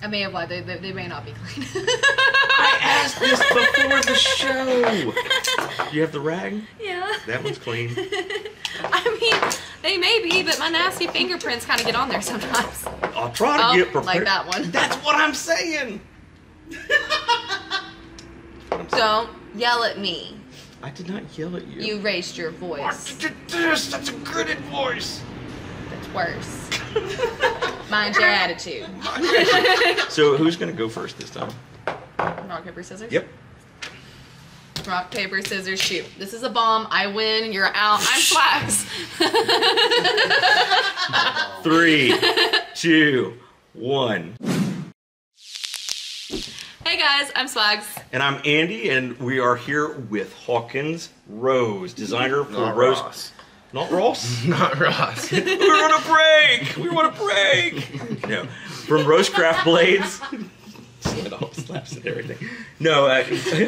I may have lied. They may not be clean. I asked this before the show. You have the rag? Yeah. That one's clean. I mean, they may be, but my nasty fingerprints kind of get on there sometimes. I'll try to get prepared. Like that one. That's what I'm saying. Don't yell at me. I did not yell at you. You raised your voice. That's a gritted voice. That's worse. Mind your attitude. So who's going to go first this time? Rock, paper, scissors? Yep. Rock, paper, scissors, shoot. This is a bomb. I win. You're out. I'm Swags. 3, 2, 1. Hey guys, I'm Swags. And I'm Andy, and we are here with Hawkins Rose, designer for Rose. Ross. Not Ross? Not Ross. We're on a break! We want a break! No. From RoseCraft Blades. It all slaps and everything. No,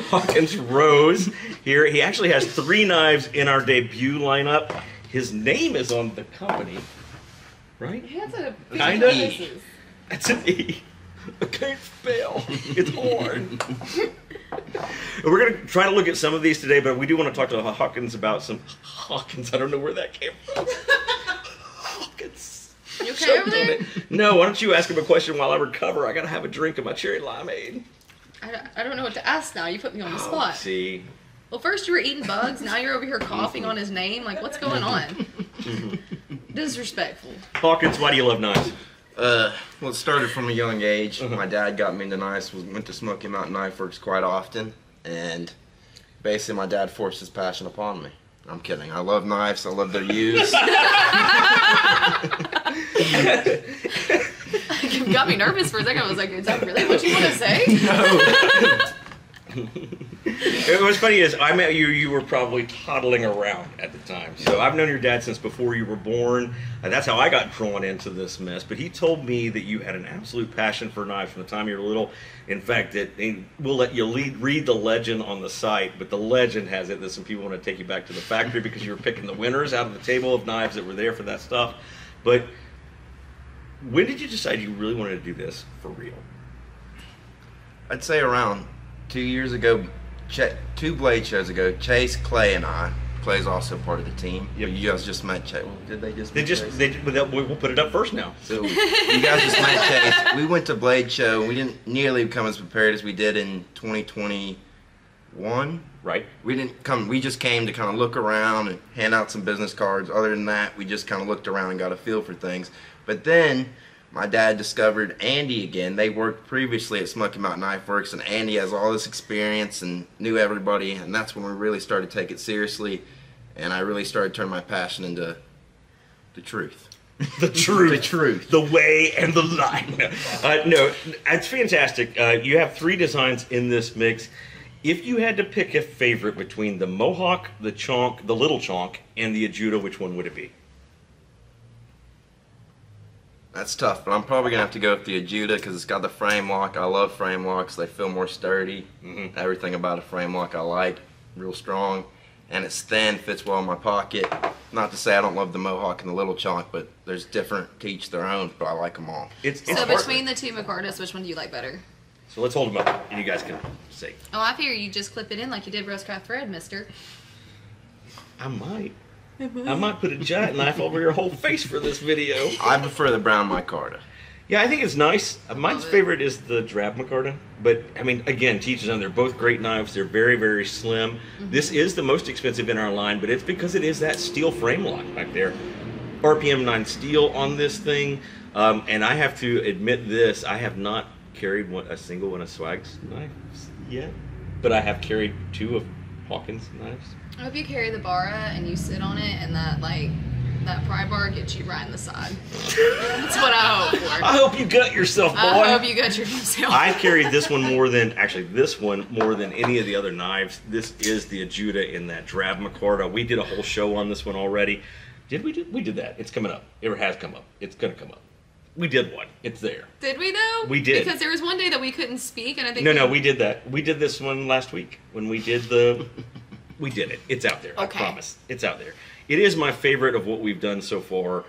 Hawkins Rose here. He actually has 3 knives in our debut lineup. His name is on the company, right? That's a Kinda. That's an E. I can't spell. It's hard. We're going to try to look at some of these today, but we do want to talk to Hawkins about some... Hawkins, I don't know where that came from. Hawkins. You okay over there? No, why don't you ask him a question while I recover? I got to have a drink of my cherry limeade. I don't know what to ask now. You put me on the spot. See. Well, first you were eating bugs. Now you're over here coughing on his name. Like, what's going on? Disrespectful. Hawkins, why do you love knives? Well, it started from a young age. My dad got me into knives, went to Smoky Mountain Knife Works quite often, and basically my dad forced his passion upon me. I'm kidding. I love knives. I love their use. You got me nervous for a second. I was like, is that really what you want to say? What's funny is I met you, you were probably toddling around at the time. So I've known your dad since before you were born. That's how I got drawn into this mess. But he told me that you had an absolute passion for knives from the time you were little. In fact, we'll let you read the legend on the site, but the legend has it that some people want to take you back to the factory because you were picking the winners out of the table of knives that were there for that stuff. But when did you decide you really wanted to do this for real? I'd say around 2 years ago, 2 blade shows ago, Chase, Clay, and I. Clay's also part of the team. Yep. You guys just met Chase. Well, did they just meet Chase? We'll put it up first now. So you guys just met Chase. We went to Blade Show. We didn't nearly become as prepared as we did in 2021. Right. We just came to kind of look around and hand out some business cards. Other than that, we just kind of looked around and got a feel for things. But then my dad discovered Andy again. They worked previously at Smoky Mountain Knife Works, and Andy has all this experience and knew everybody, and that's when we really started to take it seriously, and I really started turning my passion into the truth. The truth. The truth. The way and the line. No, it's fantastic. You have 3 designs in this mix. If you had to pick a favorite between the Mohawk, the Chonk, the Little Chonk, and the Ajuda, which one would it be? That's tough, but I'm probably going to have to go with the Ajuda because it's got the frame lock. I love frame locks. They feel more sturdy. Everything about a frame lock I like. Real strong. And it's thin, fits well in my pocket. Not to say I don't love the Mohawk and the Little Chonk, but there's different to each their own, but I like them all. So between the 2 McCartas, which one do you like better? So let's hold them up and you guys can see. Oh, I figure you just clip it in like you did RoseCraft thread, mister. I might put a giant knife over your whole face for this video. I prefer the brown micarta. Yeah, I think it's nice. Mine's favorite is the drab micarta. But, I mean, again, to each his own. They're both great knives. They're very, very slim. This is the most expensive in our line, but it's because it is that steel frame lock back there. RPM 9 steel on this thing. And I have to admit this. I have not carried a single one of Swag's knives yet. But I have carried 2 of Hawkins knives. I hope you carry the Barra and you sit on it and that pry bar gets you right in the side. That's what I hope for. I hope you gut yourself, boy. I hope you gut yourself. I carried this one more than any of the other knives. This is the Ajuda in that drab micarta. We did a whole show on this one already. We did that. It's coming up. It has come up. It's going to come up. We did one. It's there. Did we though? We did. Because there was one day that we couldn't speak, and I think No, we did that. We did this one last week when we did the. We did it. It's out there. Okay. I promise. It's out there. It is my favorite of what we've done so far.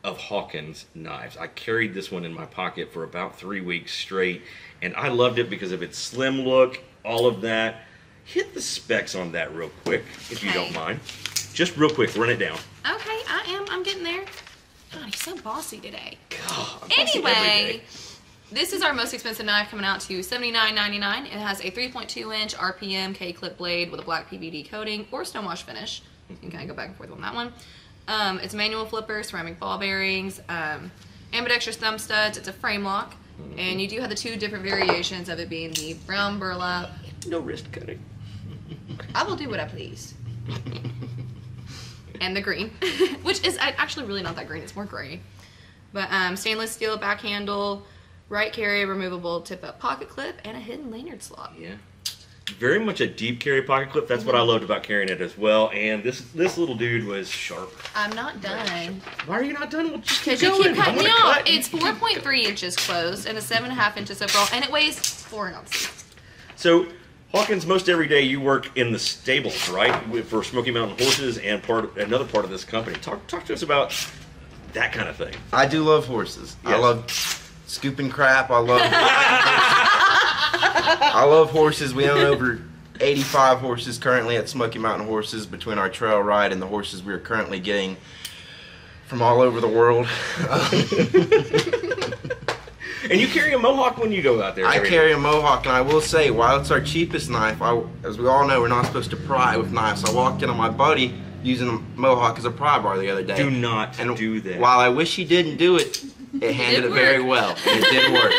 of Hawkins knives. I carried this one in my pocket for about 3 weeks straight, and I loved it because of its slim look, all of that. Hit the specs on that real quick, if you don't mind. Just real quick, run it down. Okay, I am. I'm getting there. God, he's so bossy today. God, I'm bossy every Anyway, day. this is our most expensive knife, coming out to $79.99. It has a 3.2-inch RPM K-clip blade with a black PVD coating or stonewash finish. You can kind of go back and forth on that one. It's manual flipper, ceramic ball bearings, ambidextrous thumb studs. It's a frame lock. And you do have the 2 different variations of it being the brown burlap. No wrist cutting. I will do what I please. And the green, which is actually really not that green. It's more gray. But stainless steel back handle, right carry, removable tip-up pocket clip, and a hidden lanyard slot. Yeah. Very much a deep carry pocket clip. That's what I loved about carrying it as well. And this little dude was sharp. I'm not done. Why are you not done? Well, just Because keep you going. keep cutting me I wanna off. cut. It's 4.3 inches closed and a 7.5 inches overall, and it weighs 4 ounces. So, Hawkins, most every day you work in the stables, right? For Smoky Mountain Horses and another part of this company. Talk to us about that kind of thing. I do love horses. Yes. I love scooping crap. I love horses. We own over 85 horses currently at Smoky Mountain Horses between our trail ride and the horses we are currently getting from all over the world. And you carry a mohawk when you go out there. I carry a mohawk, and I will say, while it's our cheapest knife, as we all know, we're not supposed to pry with knives. So I walked in on my buddy using a mohawk as a pry bar the other day. Do not and do that. While I wish he didn't do it, it handled it very well. And it did work.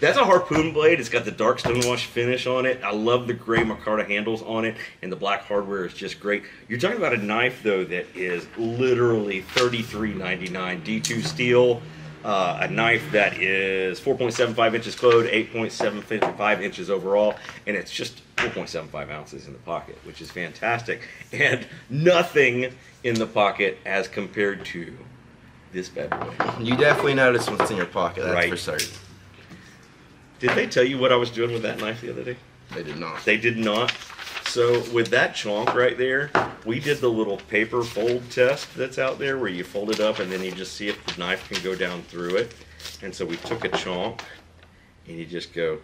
That's a harpoon blade. It's got the dark stonewash finish on it. I love the gray micarta handles on it, and the black hardware is just great. You're talking about a knife, though, that is literally $33.99 D2 steel. A knife that is 4.75 inches closed, 8.75 inches overall, and it's just 4.75 ounces in the pocket, which is fantastic. And nothing in the pocket as compared to this bad boy. You definitely notice what's in your pocket, that's Right. for certain. Did they tell you what I was doing with that knife the other day? They did not. They did not. So with that chonk right there, we did the little paper fold test that's out there where you fold it up and then you just see if the knife can go down through it. And so we took a chonk and you just go.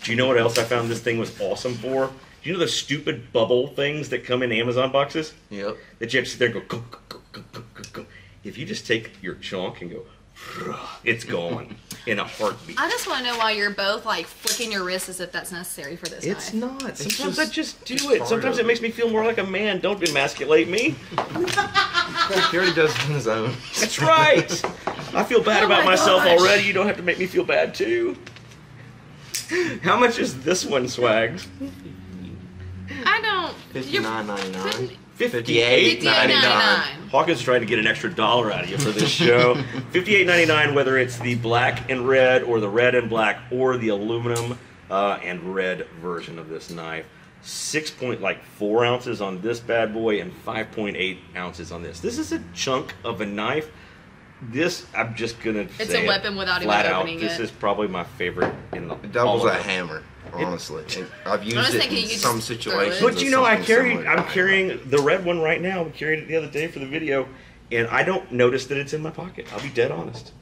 Do you know what else I found this thing was awesome for? Do you know the stupid bubble things that come in Amazon boxes? Yep. That you have to sit there and go, go, go, go, go, go, go. If you just take your chonk and go, it's gone in a heartbeat. I just want to know why you're both like flicking your wrists as if that's necessary for this It's knife. not. Sometimes just- I just do it's it. part Sometimes of it makes me feel more like a man. Don't emasculate me. He already does it on his own. That's right. I feel bad Oh about my myself gosh. already. You don't have to make me feel bad too. How much is this one, Swags? I don't. $59.99. $58.99. Hawkins tried to get an extra $1 out of you for this show. $58.99, whether it's the black and red, or the red and black, or the aluminum and red version of this knife. 6.4 ounces on this bad boy, and 5.8 ounces on this. This is a chunk of a knife. This, I'm just gonna say It's a weapon without even flat out. opening This it. is probably my favorite in the. It doubles all of a them. hammer, honestly. I've used was it thinking in you could some just throw it. situations. But you as know, something similar to I'm that. carrying the red one right now. We carried it the other day for the video, and I don't notice that it's in my pocket. I'll be dead honest.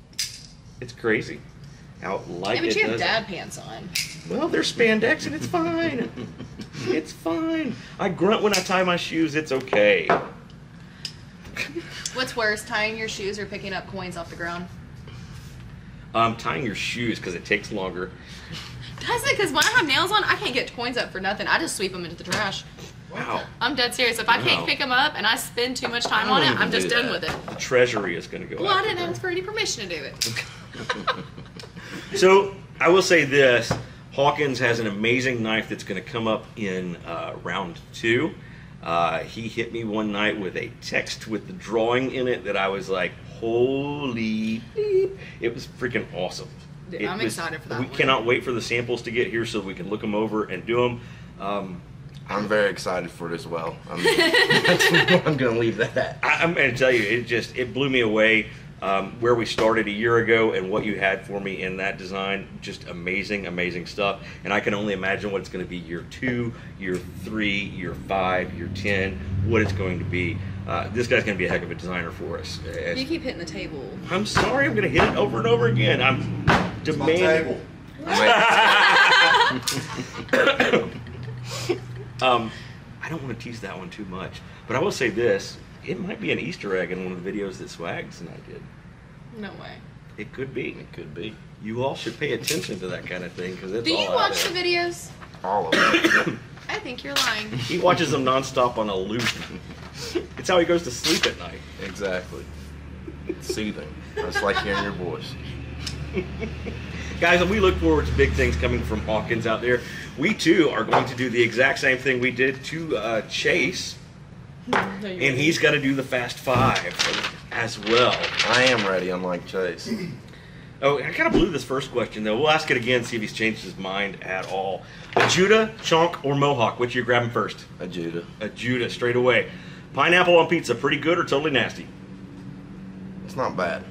It's crazy how light Yeah, but it you have does. dad pants on. Well, they're spandex, and it's fine. It's fine. I grunt when I tie my shoes. It's okay. What's worse, tying your shoes or picking up coins off the ground? Tying your shoes because it takes longer. Does it? Because when I have nails on, I can't get coins up for nothing. I just sweep them into the trash. Wow. I'm dead serious. If I Wow. can't pick them up and I spend too much time I on don't it, I'm even just do done that. with it. The treasury is going to go. Well, I after didn't that. ask for any permission to do it. So I will say this: Hawkins has an amazing knife that's going to come up in round 2. He hit me one night with a text with the drawing in it that I was like, "Holy beep!" It was freaking awesome. Yeah, I'm excited for that We one. cannot wait for the samples to get here so we can look them over and do them. I'm very excited for it as well. That's what I'm going to leave that at. I'm going to tell you, it blew me away. where we started a year ago and what you had for me in that design. Just amazing, amazing stuff. And I can only imagine what it's going to be year 2, year 3, year 5, year 10, what it's going to be. This guy's going to be a heck of a designer for us. You keep hitting the table. I'm sorry, I'm going to hit it over and over again. I'm demanding. I don't want to tease that one too much, but I will say this. It might be an Easter egg in one of the videos that Swags and I did. No way. It could be. It could be. You all should pay attention to that kind of thing because it's Do all you out watch there. the videos? All of it. I think you're lying. He watches them nonstop on a loop. It's how he goes to sleep at night. Exactly. It's soothing. It's like hearing your voice. Guys, we look forward to big things coming from Hawkins out there. We too are going to do the exact same thing we did to Chase. And he's got to do the Fast 5 as well. I am ready, unlike Chase. Oh, I kind of blew this first question, though. We'll ask it again, see if he's changed his mind at all. A Judah, Chonk, or Mohawk? Which are you grabbing first? A Judah. A Judah, straight away. Pineapple on pizza, pretty good or totally nasty? It's not bad.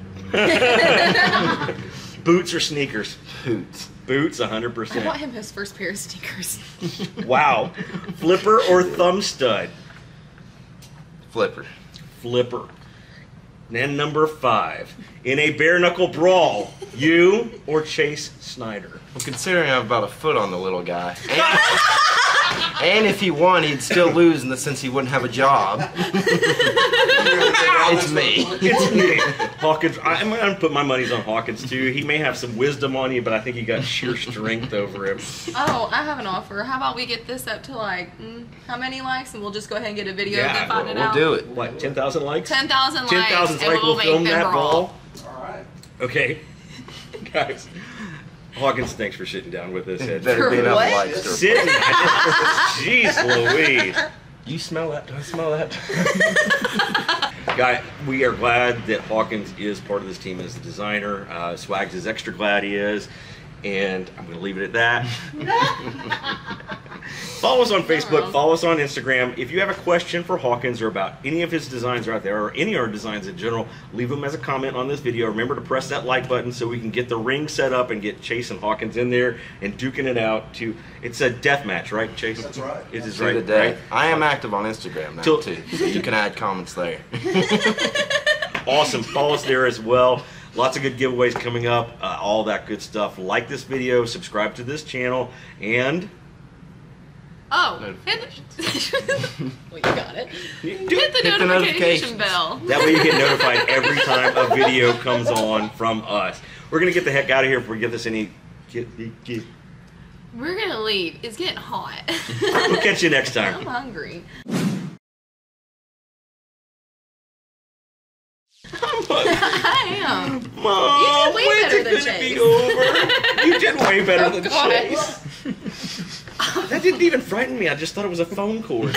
Boots or sneakers? Boots. Boots, I bought 100%. him his first pair of sneakers. Wow. Flipper or thumb stud? Flipper. Flipper. And number 5. In a bare knuckle brawl, you or Chase Snyder? Well, considering I have about a foot on the little guy, and if he won, he'd still lose in the sense he wouldn't have a job. It's me. It's me. Hawkins, I'm going to put my monies on Hawkins too. He may have some wisdom on you, but I think he got sheer strength over him. Oh, I have an offer. How about we get this up to like, how many likes? And we'll just go ahead and get a video Yeah, and find it We'll out. do it. What, 10,000 likes? 10,000 likes. 10,000 and likes, we'll make film them that brawl. All right. Okay. Guys, Hawkins, thanks for sitting down with us. Better be enough What? likes to Sitting. Jeez Louise. You smell that? Do I smell that? Guy, we are glad that Hawkins is part of this team as the designer. Swags is extra glad he is. And I'm going to leave it at that. Follow us on Facebook. Follow us on Instagram. If you have a question for Hawkins or about any of his designs out there or any of our designs in general, leave them as a comment on this video. Remember to press that like button so we can get the ring set up and get Chase and Hawkins in there and duking it out. It's a death match, right, Chase? That's right. It is To right, the day. right? I am active on Instagram now, Till- too. So you can add comments there. Awesome. Follow us there as well. Lots of good giveaways coming up. All that good stuff. Like this video. Subscribe to this channel. And Oh, hit the, well, you got it. Hit the Hit the notification notifications. bell. that way you get notified every time a video comes on from us. We're going to get the heck out of here before we get this any... We're going to leave. It's getting hot. We'll catch you next time. I'm hungry. I am. Mom, way when's better it than gonna be Chase. over? You did way better Oh, than God. Chase. That didn't even frighten me. I just thought it was a phone cord.